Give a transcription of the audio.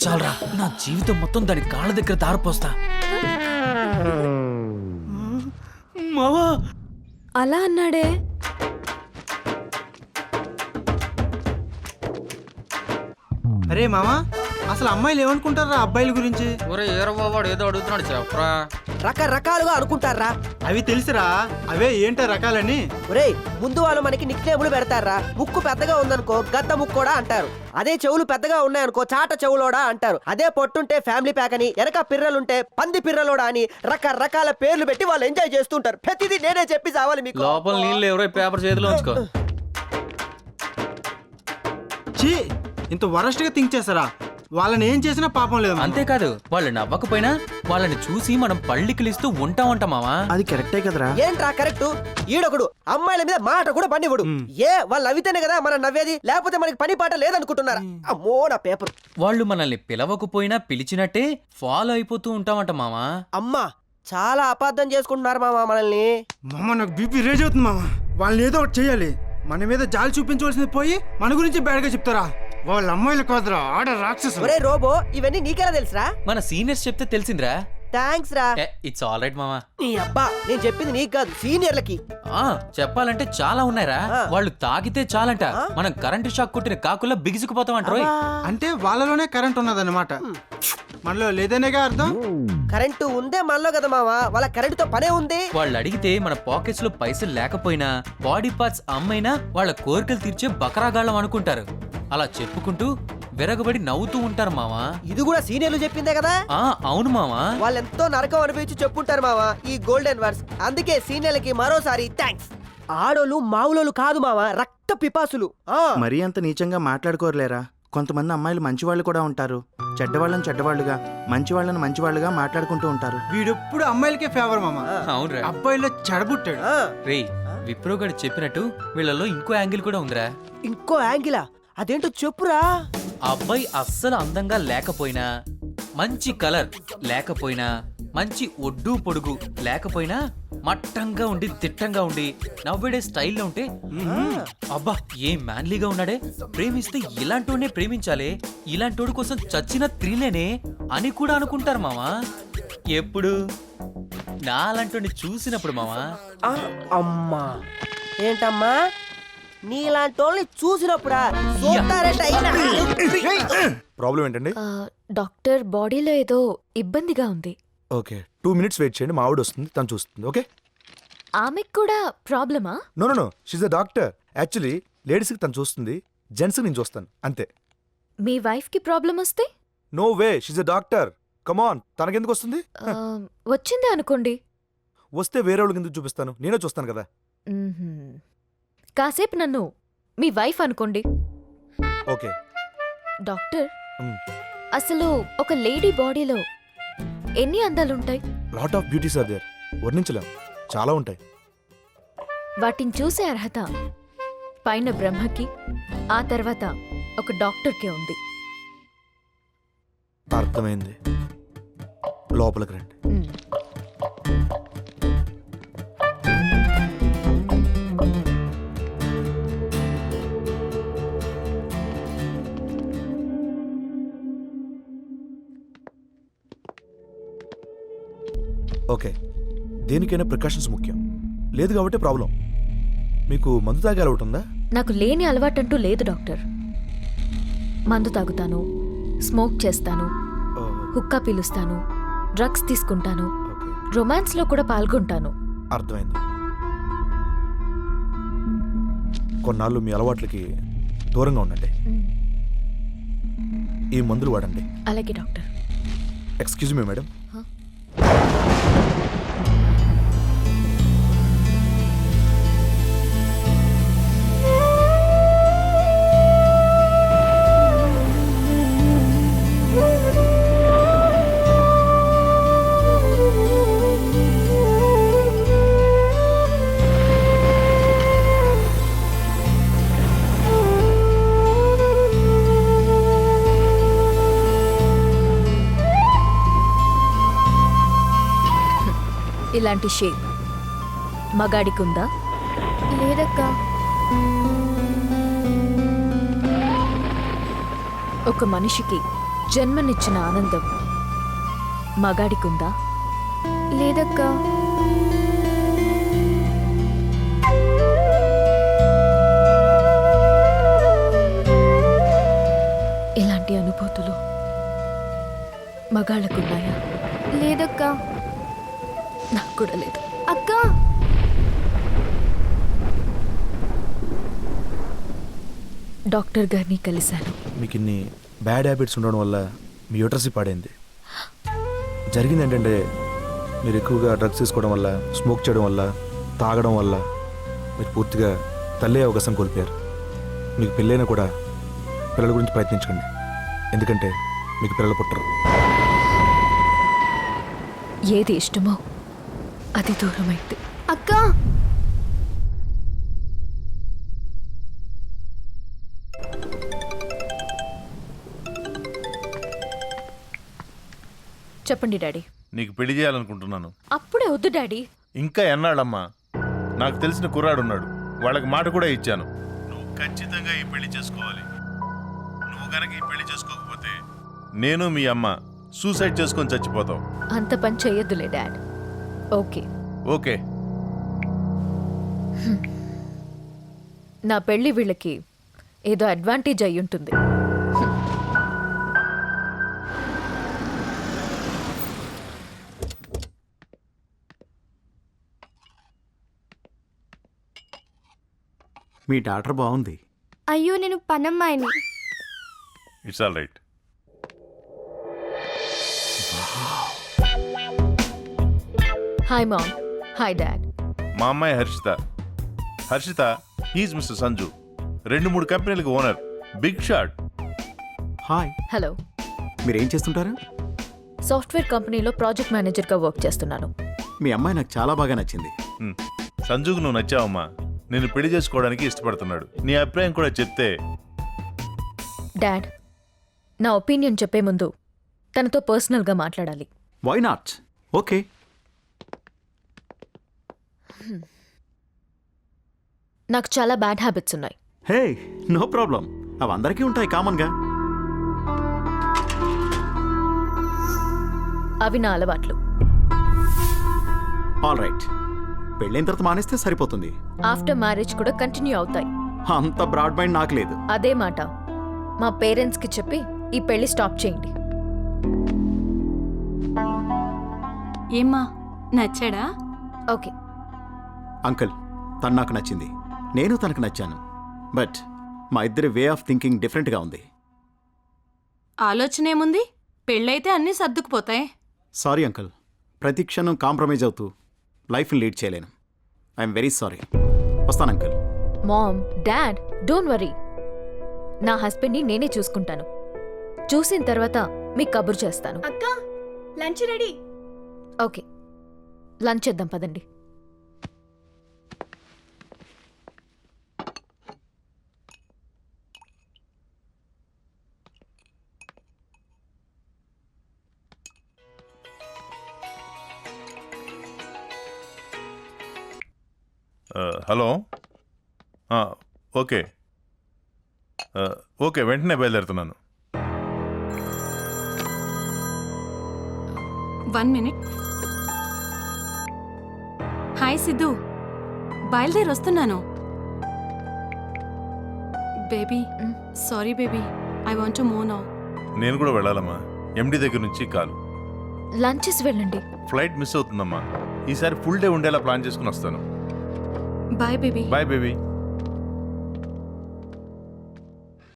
చాలరా, నా జీవితం మొత్తం దాని కాళ్ళ దగ్గర దారిపోస్తా. మావా అలా అన్నాడే. అరే మామా, అసలు అమ్మాయిలు ఏమనుకుంటారా అబ్బాయిల గురించి? ఒరే ఏరవ్వవాడు ఏదో అడుగుతున్నాడు చెప్పరా. రకరకాలుగా అనుకుంటారా. అవి తెలుసురా, అవే ఏంటో రకాలని. ఒరేయ్, ముందు వాళ్ళు మనకి నిక్నేములు పెడతారా. ముక్కు పెద్దగా ఉందనుకో గద్ద ముక్కోడా అంటారు. అదే చెవులు పెద్దగా ఉన్నాయనుకో చాట చెవులోడా అంటారు. అదే పొట్టుంటే ఫ్యామిలీ ప్యాక్ అని, వెనక పిర్రలుంటే పంది పిర్రలోడా అని రకరకాల పేర్లు పెట్టి వాళ్ళు ఎంజాయ్ చేస్తుంటారు. ప్రతిదీ నేనే చెప్పి చావాలి మీకు. లోపల నీళ్ళు ఎవరో పేపర్ చేతిలో ఉంచుకో. చీ, ఇంత వరస్ట్ గా థింక్ చేస్తారా? వాళ్ళని ఏం చేసినా పాపం లేదు. అంతేకాదు, వాళ్ళు నవ్వకపోయినా వాళ్ళని చూసి మనం పళ్ళికిలిస్తూ ఉంటామంట మావా. అది కరెక్టే కదరా. ఏంట్రా కరెక్ట్? ఈడొకడు అమ్మాయిల మీద మాట కూడా పనివ్వడు. ఏ వాళ్ళు నవ్వితేనే కదా మనం నవ్వేది, లేకపోతే మనకి పని పాట లేదనుకుంటున్నారా? అమ్మో నా పేపర్. వాళ్ళు మనల్ని పిలవకపోయినా పిలిచినట్టే ఫాలో అయిపోతూ ఉంటామంట మావా. అమ్మా, చాలా అపార్థం చేసుకుంటున్నారు మామ మనల్ని. మామ నాకు బీపీ రేజ్ అవుతుంది మామ. వాళ్ళని ఏదో ఒకటి చేయాలి. మన మీద జాలి చూపించవలసింది పోయి మన గురించి బ్యాడ్గా చెప్తారా? వాళ్ళ అమ్మాయిలు కాదురా, ఆడ రాక్షసు. ఒరే రోబో, ఇవన్నీ నీకెలా తెలుసురా? మన సీనియర్స్ చెప్తే తెలిసిందిరా. థ్యాంక్స్ రా. ఇట్స్ ఆల్ రైట్ మావా. నీ అబ్బా, నేను చెప్పింది నీకు కాదు, సీనియర్లకి. చెప్పాలంటే చాలా ఉన్నాయిరా. వాళ్ళు తాగితే చాలంట మనం కరెంటు షాక్ కొట్టిన కాకుల్లో బిగుసుకుపోతాం అంటారు. అంటే వాళ్ళలోనే కరెంట్ ఉన్నదన్నమాట. మనలో లేదనేగా అర్థం. కరెంటు ఉందే మనలో కదా మావా, వాళ్ళ కరెంటుతో పనే ఉంది. వాళ్ళు అడిగితే మన పాకెట్స్ లో పైసలు లేకపోయినా బాడీ పార్ట్స్ అమ్మైనా వాళ్ళ కోరికలు తీర్చే బకరాగాళ్ళం అనుకుంటారు. అలా చెప్పుకుంటూ విరగబడి నవ్వుతూ ఉంటారు మావా. ఇది కూడా సీనియర్లు చెప్పిందే కదా. అవును మావా. వాళ్ళు ఎంతో నరకం అనిపించి చెప్పుంటారు మావా ఈ గోల్డెన్ వర్డ్స్. అందుకే సీనియర్లకి మరోసారి థ్యాంక్స్. ఆడోళ్ళు మావులోళ్ళు కాదు మావా, రక్త పిపాసులు. మరీ అంత నీచంగా మాట్లాడుకోరలేరా. కొంతమంది అమ్మాయిలు మంచివాళ్ళు కూడా ఉంటారు. చెడ్డవాళ్ళని చెడ్డవాళ్ళుగా, మంచివాళ్ళని మంచివాళ్ళుగా మాట్లాడుకుంటూ ఉంటారు. వీడెప్పుడు అమ్మాయిలకే ఫేవర్ మామ. అవునురా. అబ్బాయిలో చెడబుట్టాడు. రే, విప్రో గడు చెప్పినట్టు వీళ్ళలో ఇంకో యాంగిల్ కూడా ఉందిరా. ఇంకో యాంగిలా? అదేంటో చెప్పురా. అబ్బాయి అస్సలు అందంగా లేకపోయినా, మంచి కలర్ లేకపోయినా, మంచి ఒడ్డు పొడుగు లేకపోయినా, మట్టంగా ఉండి దిట్టంగా ఉండి నవ్వేడే స్టైల్లో ఉంటే అబ్బా ఏం మ్యాన్లీగా ఉన్నాడే, ప్రేమిస్తే ఇలాంటోనే ప్రేమించాలే, ఇలాంటోడి కోసం చచ్చిన త్రిలేనే అని కూడా అనుకుంటారు మావా. ఎప్పుడు నాలాంటి చూసినప్పుడు మావా. అమ్మా ఏంటమ్మా, నీలాంటి వాళ్ళని చూసినప్పుడా? ప్రాబ్లం ఏంటండి? డాక్టర్, బాడీలో ఏదో ఇబ్బందిగా ఉంది. ఓకే, 2 minutes వెయిట్ చేయండి, మా ఆవిడ వస్తుంది, తను చూస్తుంది. ఓకే. ఆమెకు కూడా ప్రాబ్లమా? No no no, she's a doctor. Actually లేడీస్కి తను చూస్తుంది, జెంట్స్కి నేను చూస్తాను అంతే. మీ వైఫ్ కి ప్రాబ్లం వస్తే? No way, she's a doctor. Come on, తనకెందుకు వస్తుంది? వచ్చిందే అనుకోండి. వస్తే వేరే వాళ్ళకి ఎందుకు చూపిస్తాను, నేనే చూస్తాను కదా. కాసేపు నన్ను మీ వైఫ్ అనుకోండి. ఓకే. డాక్టర్, అసలు ఒక లేడీ బాడీలో ఎన్ని అందాలుంటాయి? Lot of beauties are there, వర్ణించలేం, చాలా ఉంటాయి. వాటిని చూసే అర్హత పైన బ్రహ్మకి, ఆ తర్వాత ఒక డాక్టర్కే ఉంది. అర్థమైంది, లోపలికి రండి. ఓకే, దేనికైనా ప్రికాషన్స్ ముఖ్యం. లేదు కాబట్టి ప్రాబ్లం. మీకు మందు తాగే అలవాటు ఉందా? నాకు లేని అలవాటంటూ లేదు డాక్టర్. మందు తాగుతాను, స్మోక్ చేస్తాను, హుక్కా పీలుస్తాను, డ్రగ్స్ తీసుకుంటాను, రొమాన్స్లో కూడా పాల్గొంటాను. అర్థమైంది. కొన్నాళ్ళు మీ అలవాట్లకి దూరంగా ఉండండి. ఈ మందులు వాడండి. అలాగే డాక్టర్. Excuse me madam. ఇలాంటి షేప్ మగాడికుందా? లేదక్క. ఒక మనిషికి జన్మనిచ్చిన ఆనందం మగాడికుందా? లేదక్కా. ఇలాంటి అనుభూతులు మగాళ్ళకున్నాయా? లేదక్కా. నాకు కూడా లేదు. అక్కా, డాక్టర్ గారిని కలిశాను. మీకు ఇన్ని బ్యాడ్ హ్యాబిట్స్ ఉండడం వల్ల మీ యూట్రస్ పాడైంది. జరిగింది ఏంటంటే మీరు ఎక్కువగా డ్రగ్స్ తీసుకోవడం వల్ల, స్మోక్ చేయడం వల్ల, తాగడం వల్ల మీరు పూర్తిగా తల్లే అవకాశం కోల్పోయారు. మీకు పెళ్ళైనా కూడా పిల్లల గురించి ప్రయత్నించండి, ఎందుకంటే మీకు పిల్లలు పుట్టరు. ఏది ఇష్టమో అది దూరమైంది. అక్కా, చెప్పండి డాడీ. నీకు పెళ్లి చేయాలనుకుంటున్నాను. అప్పుడే వద్దు డాడీ. ఇంకా ఎన్నాళ్ళమ్మా? నాకు తెలిసిన కుర్రాడున్నాడు, వాళ్ళకి మాట కూడా ఇచ్చాను. నువ్వు ఖచ్చితంగా ఈ పెళ్లి చేసుకోవాలి. నువ్వు కనుక ఈ పెళ్లి చేసుకోకపోతే నేను మీ అమ్మ సూసైడ్ చేసుకొని చచ్చిపోతావు. అంత పని చెయ్యొద్దులే డాడ్. Okay okay. నా పెళ్లి వీళ్ళకి ఏదో అడ్వాంటేజ్ అయి ఉంటుంది. మీ డాక్టర్ బాగుంది. అయ్యో, నేను పనమ్మాయిని. It's all right. Hi mom. Hi dad. మా అమ్మాయి హర్షిత. హర్షిత, హీజ్ మిస్టర్ సంజు, 2-3 కంపెనీలకు owner, big shot. Hi, hello. మీరేం చేస్తుంటారు? సాఫ్ట్వేర్ కంపెనీలో ప్రాజెక్ట్ మేనేజర్గా వర్క్ చేస్తున్నాను. మీ అమ్మాయి నాకు చాలా బాగా నచ్చింది. సంజుకు నువ్వు నచ్చావమ్మా. నేను పెళ్లి చేసుకోవడానికి ఇష్టపడుతున్నాడు. నీ అభిప్రాయం కూడా చెప్తే. డాడ్, నా ఒపీనియన్ చెప్పే ముందు తనతో పర్సనల్గా మాట్లాడాలి. Why not? ఓకే. నాకు చాలా బ్యాడ్ హ్యాబిట్స్ ఉన్నాయి. Hey, no problem. అవి అందరికీ ఉంటాయి కామన్గా. అవి నా అలవాట్లు. ఆల్ రైట్, పెళ్ళైన తర్వాత మానేస్తే సరిపోతుంది. ఆఫ్టర్ మ్యారేజ్ కూడా కంటిన్యూ అవుతాయి. అంత బ్రాడ్ మైండ్ నాకు లేదు. అదే మాట మా పేరెంట్స్కి చెప్పి ఈ పెళ్లి స్టాప్ చేయండి. ఏమ్మా, నచ్చాడా? ఓకే. అంకుల్, తను నాకు నచ్చింది, నేను తనకు నచ్చాను. బట్ మా ఇద్దరి వే ఆఫ్ థింకింగ్ డిఫరెంట్గా ఉంది. ఆలోచన ఏముంది? పెళ్ళైతే అన్నీ సర్దుకుపోతాయి. సారీ అంకుల్, ప్రతి క్షణం కాంప్రమైజ్ అవుతూ లైఫ్ని లీడ్ చేయలేను. I'm very sorry. వస్తాను uncle. Mom, dad, don't worry. నా హస్బెండ్ని నేనే చూసుకుంటాను. చూసిన తర్వాత మీకు కబురు చేస్తాను. అక్క, లంచ్ రెడీ. ఓకే, లంచ్ చేద్దాం పదండి. హలో. ఓకే ఓకే, వెంటనే బయలుదేరుతున్నాను. 1 minute. హాయ్ సిద్ధు, బయలుదేరి వస్తున్నాను. Baby, sorry baby, I want to move now. నేను కూడా వెళ్ళాలమ్మా. ఎండి దగ్గర నుంచి కాల్. లంచెస్ వెళ్ళండి. ఫ్లైట్ మిస్ అవుతుందమ్మా. ఈసారి ఫుల్ డే ఉండేలా ప్లాన్ చేసుకుని వస్తాను. Bye baby. Bye baby.